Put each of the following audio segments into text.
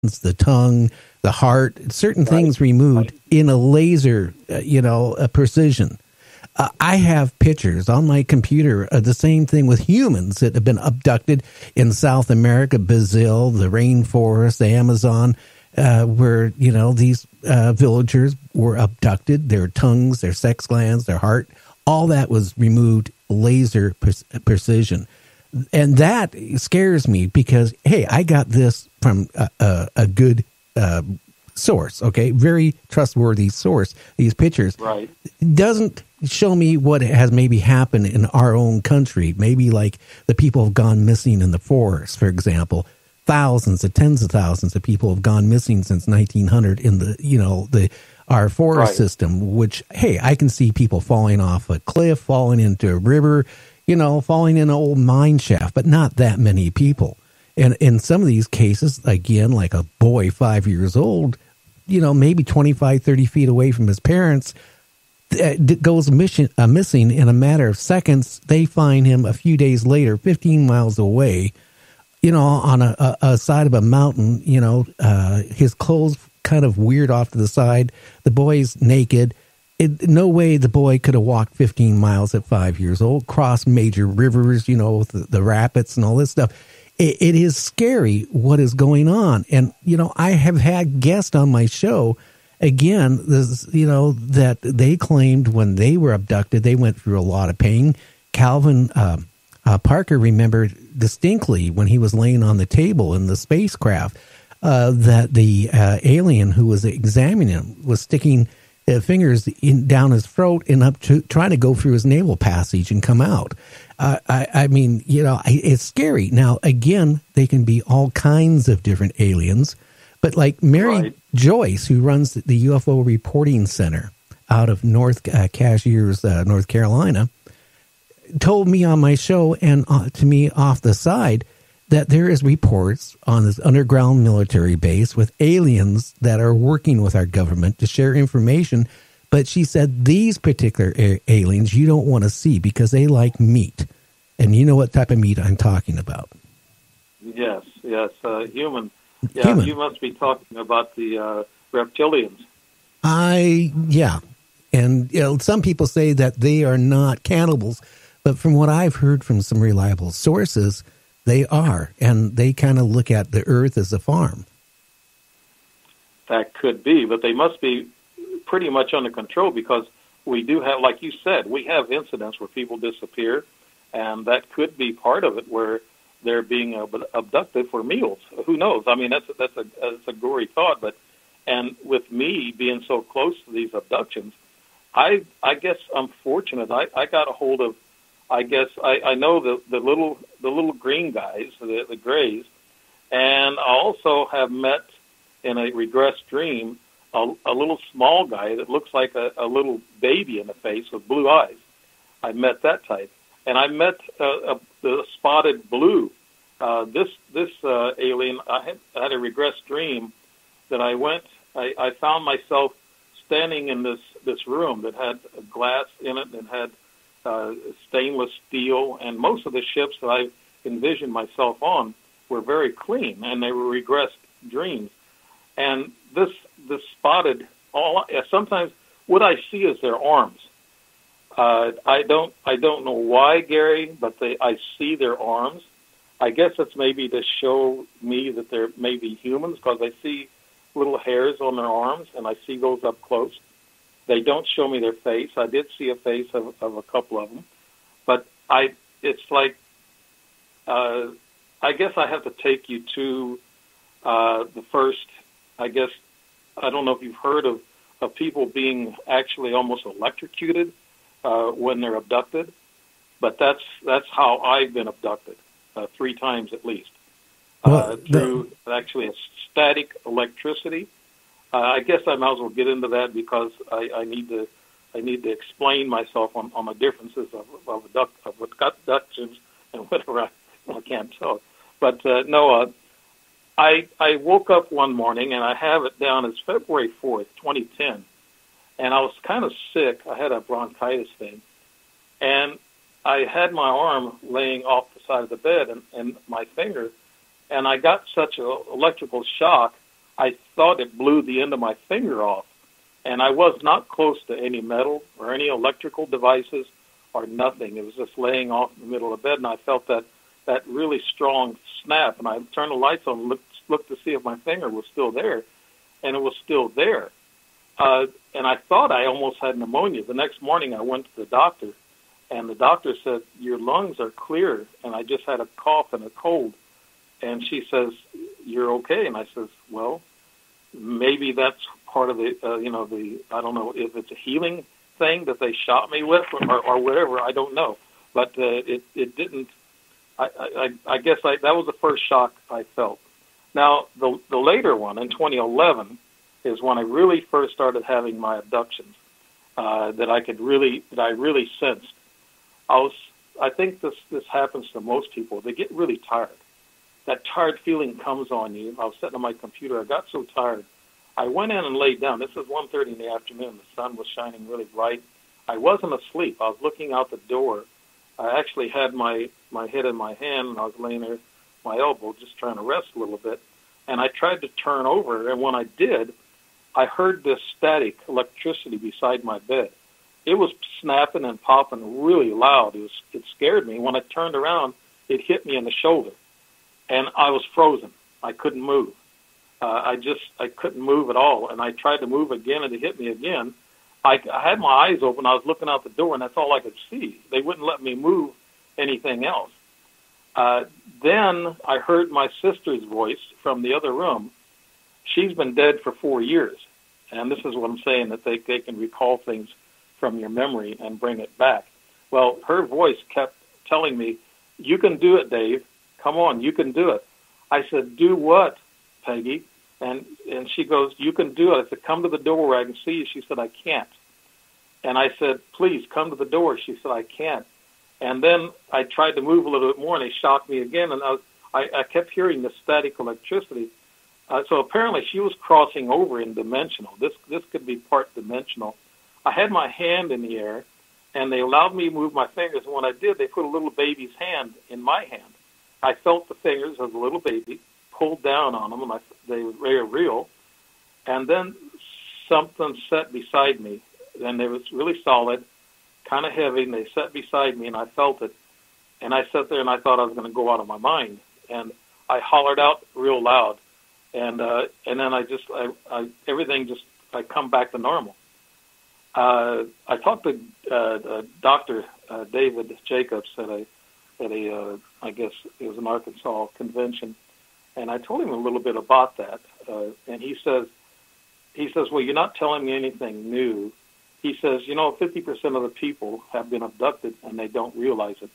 the tongue, the heart, certain things removed in a laser, a precision. I have pictures on my computer of the same thing with humans that have been abducted in South America, Brazil, the rainforest, the Amazon, where, these villagers were abducted, their tongues, their sex glands, their heart, all that was removed laser precision. And that scares me because, hey, I got this from a good source, okay? Very trustworthy source. These pictures doesn't show me what has maybe happened in our own country. Maybe like the people have gone missing in the forest, for example. Thousands of tens of thousands of people have gone missing since 1900 in our forest system, which, hey, I can see people falling off a cliff, falling into a river, falling in an old mine shaft, but not that many people. And in some of these cases, again, like a boy 5 years old, maybe 25, 30 feet away from his parents, goes missing in a matter of seconds. They find him a few days later, 15 miles away, on a side of a mountain, his clothes kind of weird off to the side. The boy's naked. No way the boy could have walked 15 miles at 5 years old, crossed major rivers, the rapids and all this stuff. It is scary what is going on. And, I have had guests on my show, again, that they claimed when they were abducted, they went through a lot of pain. Calvin Parker remembered distinctly when he was laying on the table in the spacecraft that the alien who was examining him was sticking fingers down his throat and up to trying to go through his navel passage and come out. I mean, it's scary. Now, again, they can be all kinds of different aliens, but like Mary Joyce, who runs the UFO Reporting Center out of North Cashiers, North Carolina, told me on my show and to me off the side that there is reports on this underground military base with aliens that are working with our government to share information. But she said these particular aliens you don't want to see because they like meat. And you know what type of meat I'm talking about. Yes, human. Yeah, human. You must be talking about the reptilians. And some people say that they are not cannibals, but from what I've heard from some reliable sources, they are, and they kind of look at the earth as a farm. That could be, but they must be pretty much under control because we do have, like you said, we have incidents where people disappear, and that could be part of it where they're being abducted for meals. Who knows? I mean, that's a gory thought, and with me being so close to these abductions, I guess I'm fortunate. I got a hold of, I guess I know the little green guys, the grays, and I also have met in a regressed dream a little small guy that looks like a little baby in the face with blue eyes. I met that type, and I met the spotted blue. This alien. I had a regressed dream that I found myself standing in this room that had glass in it and had stainless steel, and most of the ships that I envisioned myself on were very clean, and they were regressed dreams. And this spotted, sometimes what I see is their arms. I don't know why, Gary, but I see their arms. I guess it's maybe to show me that they're maybe humans because I see little hairs on their arms, and I see those up close. They don't show me their face. I did see a face of a couple of them, but it's like, I guess I have to take you to the first, I guess, I don't know if you've heard of people being actually almost electrocuted when they're abducted, but that's how I've been abducted 3 times at least, through actually a static electricity. I guess I might as well get into that because I need to explain myself on the differences of abductions and whatever I can't talk. But no, I woke up one morning and I have it down as February 4th, 2010, and I was kind of sick. I had a bronchitis thing, and I had my arm laying off the side of the bed and my finger, and I got such an electrical shock I thought it blew the end of my finger off. And I was not close to any metal or any electrical devices or nothing. It was just laying off in the middle of the bed, and I felt that really strong snap. And I turned the lights on and looked to see if my finger was still there, and it was still there. And I thought I almost had pneumonia. The next morning I went to the doctor, and the doctor said, "Your lungs are clear," and I just had a cough and a cold. And she says, "You're okay." And I says, "Well, maybe that's part of the, I don't know if it's a healing thing that they shot me with or whatever. I don't know. But it didn't, I guess that was the first shock I felt. Now, the later one in 2011 is when I really first started having my abductions that I really sensed. I think this happens to most people. They get really tired. That tired feeling comes on you. I was sitting on my computer. I got so tired. I went in and laid down. This was 1:30 in the afternoon. The sun was shining really bright. I wasn't asleep. I was looking out the door. I actually had my head in my hand, and I was laying there, my elbow, just trying to rest a little bit. And I tried to turn over, and when I did, I heard this static electricity beside my bed. It was snapping and popping really loud. It scared me. When I turned around, it hit me in the shoulder, and I was frozen. I couldn't move. I couldn't move at all, and I tried to move again, and it hit me again. I had my eyes open. I was looking out the door, and that's all I could see. They wouldn't let me move anything else. Then I heard my sister's voice from the other room. She's been dead for 4 years, and this is what I'm saying, that they can recall things from your memory and bring it back. Well, her voice kept telling me, "You can do it, Dave. Come on, you can do it." I said, "Do what, Peggy?" And she goes, "You can do it." I said, "Come to the door where I can see you." She said, "I can't." And I said, "Please come to the door." She said, "I can't." And then I tried to move a little bit more, and they shocked me again, and I kept hearing the static electricity. So apparently she was crossing over in dimensional. This could be part dimensional. I had my hand in the air, and they allowed me to move my fingers, and when I did, they put a little baby's hand in my hand. I felt the fingers of the little baby, pulled down on them, and they were real. And then something sat beside me, and it was really solid, kind of heavy, and they sat beside me, and I felt it. And I sat there, and I thought I was going to go out of my mind. And I hollered out real loud, and then I come back to normal. I talked to Dr. David Jacobs at a I guess it was an Arkansas convention, and I told him a little bit about that. And he says, "Well, you're not telling me anything new." He says, 50% of the people have been abducted and they don't realize it.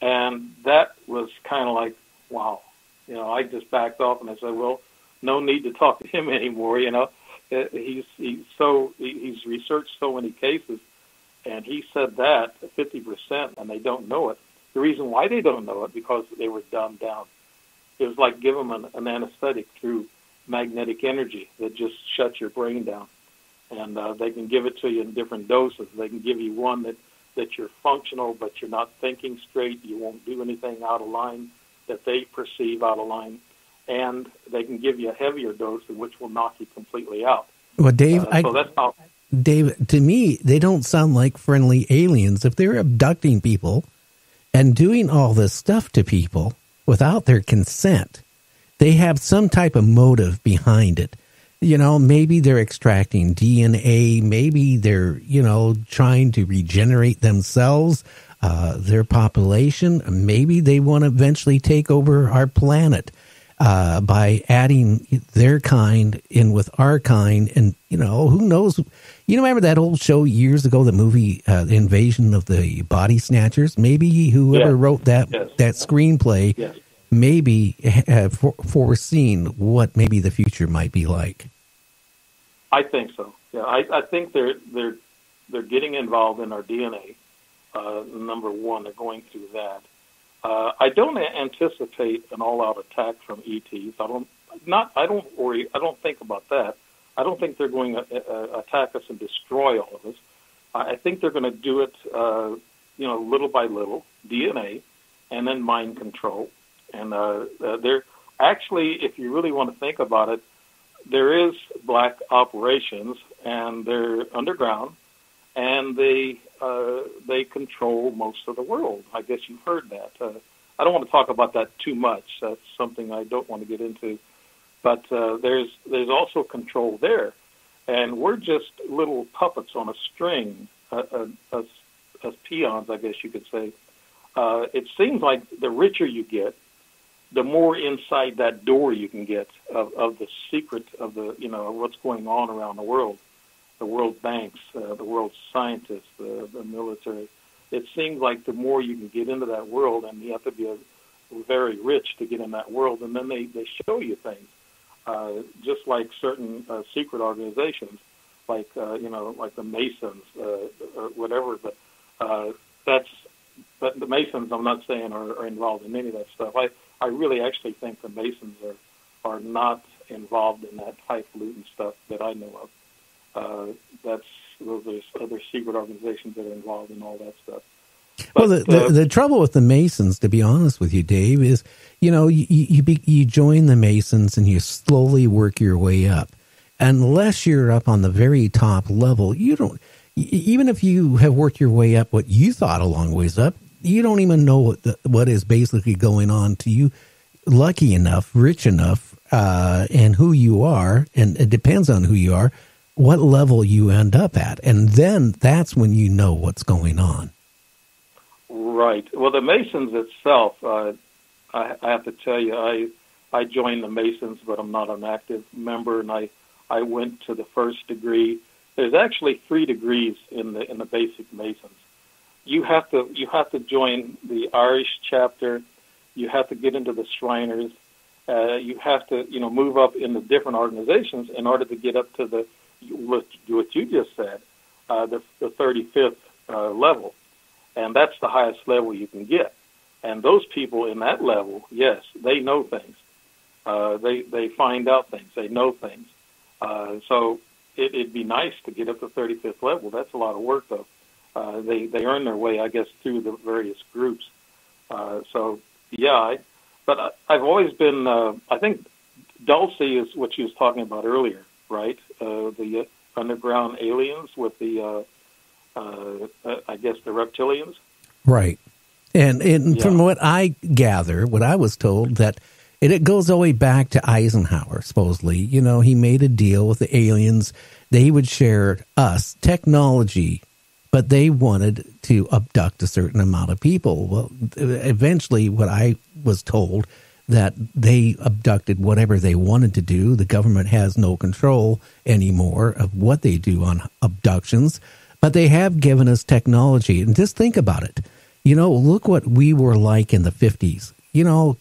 And that was kind of like, wow. I just backed off and I said, well, no need to talk to him anymore. He's researched so many cases, and he said that 50% and they don't know it. The reason why they don't know it, because they were dumbed down. It was like give them an anesthetic through magnetic energy that just shuts your brain down. And they can give it to you in different doses. They can give you one that you're functional, but you're not thinking straight. You won't do anything out of line that they perceive out of line. And they can give you a heavier dose, which will knock you completely out. Well, Dave, that's how. Dave, to me, they don't sound like friendly aliens. If they're abducting people and doing all this stuff to people without their consent, they have some type of motive behind it. Maybe they're extracting DNA. Maybe they're, trying to regenerate themselves, their population. Maybe they want to eventually take over our planet by adding their kind in with our kind. And, who knows? Remember that old show years ago, the movie, The Invasion of the Body Snatchers? Maybe whoever wrote that screenplay maybe have foreseen what maybe the future might be like. I think so. Yeah, I think they're getting involved in our DNA. Number one, they're going through that. I don't anticipate an all-out attack from ETs. I don't worry. I don't think about that. I don't think they're going to attack us and destroy all of us. I think they're going to do it, little by little, DNA, and then mind control. And they're actually, if you really want to think about it, there is black operations, and they're underground, and they control most of the world. I guess you've heard that. I don't want to talk about that too much. That's something I don't want to get into. But there's also control there, and we're just little puppets on a string, as peons, I guess you could say. It seems like the richer you get, the more inside that door you can get of the secret of the of what's going on around the world banks, the world scientists, the military. It seems like the more you can get into that world, and you have to be very rich to get in that world, and then they show you things, just like certain secret organizations, like like the Masons or whatever. But the Masons, I'm not saying are involved in any of that stuff. I really actually think the Masons are not involved in that highfalutin stuff that I know of. Those are other secret organizations that are involved in all that stuff. But, well, the trouble with the Masons, to be honest with you, Dave, is you join the Masons and you slowly work your way up. Unless you're up on the very top level, you don't. Even if you have worked your way up, what you thought a long ways up, you don't even know what is basically going on to you. Lucky enough, rich enough, and who you are, and it depends on who you are, what level you end up at, and then that's when you know what's going on. Right. Well, the Masons itself, I have to tell you, I joined the Masons, but I'm not an active member, and I went to the first degree. There's actually 3 degrees in the basic Masons. You have to join the Irish chapter. You have to get into the Shriners. You have to move up in the different organizations in order to get up to what you just said, the 35th level, and that's the highest level you can get. And those people in that level, yes, they know things. They find out things. They know things. So it'd be nice to get up to 35th level. That's a lot of work, though. They earn their way, I guess, through the various groups. But I've always been. I think Dulcie is what she was talking about earlier, right? The underground aliens with the, I guess, the reptilians. Right. And from what I gather, what I was told, that it goes all the way back to Eisenhower, supposedly. He made a deal with the aliens. They would share us technology, but they wanted to abduct a certain amount of people. Well, eventually, what I was told, that they abducted whatever they wanted to do. The government has no control anymore of what they do on abductions, but they have given us technology. And just think about it. Look what we were like in the 50s.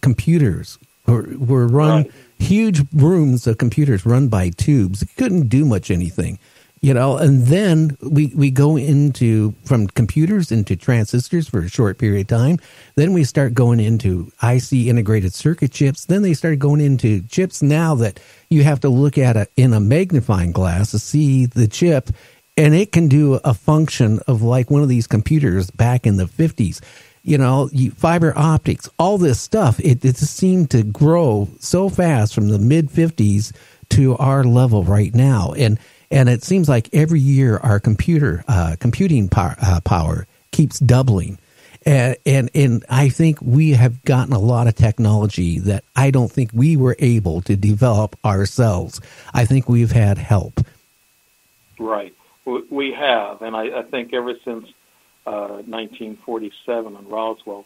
Computers were run, huge rooms of computers run by tubes. Couldn't do much anything. And then we go from computers into transistors for a short period of time. Then we start going into IC integrated circuit chips. Then they started going into chips now that you have to look at it in a magnifying glass to see the chip, and it can do a function of like one of these computers back in the 50s. Fiber optics, all this stuff, it just seemed to grow so fast from the mid-50s to our level right now. And it seems like every year our computing power keeps doubling. And I think we have gotten a lot of technology that I don't think we were able to develop ourselves. I think we've had help. Right. We have. And I think ever since 1947 in Roswell,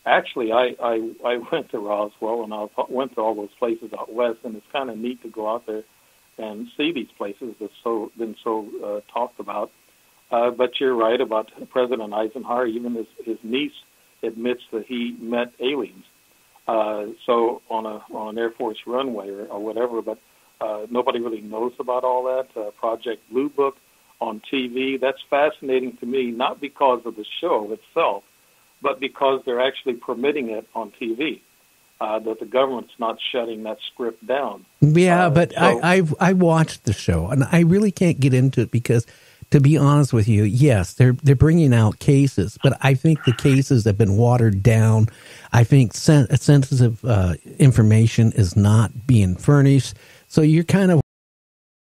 actually I went to Roswell, and I went to all those places out west, and it's kind of neat to go out there and see these places that's been so talked about. But you're right about President Eisenhower. Even his niece admits that he met aliens. So on an Air Force runway or whatever. But nobody really knows about all that. Project Blue Book on TV. That's fascinating to me, not because of the show itself, but because they're actually permitting it on TV. That the government's not shutting that script down. Yeah, but I watched the show, and I really can't get into it because, to be honest with you, yes, they're bringing out cases, but I think the cases have been watered down. I think sensitive information is not being furnished, so you're kind of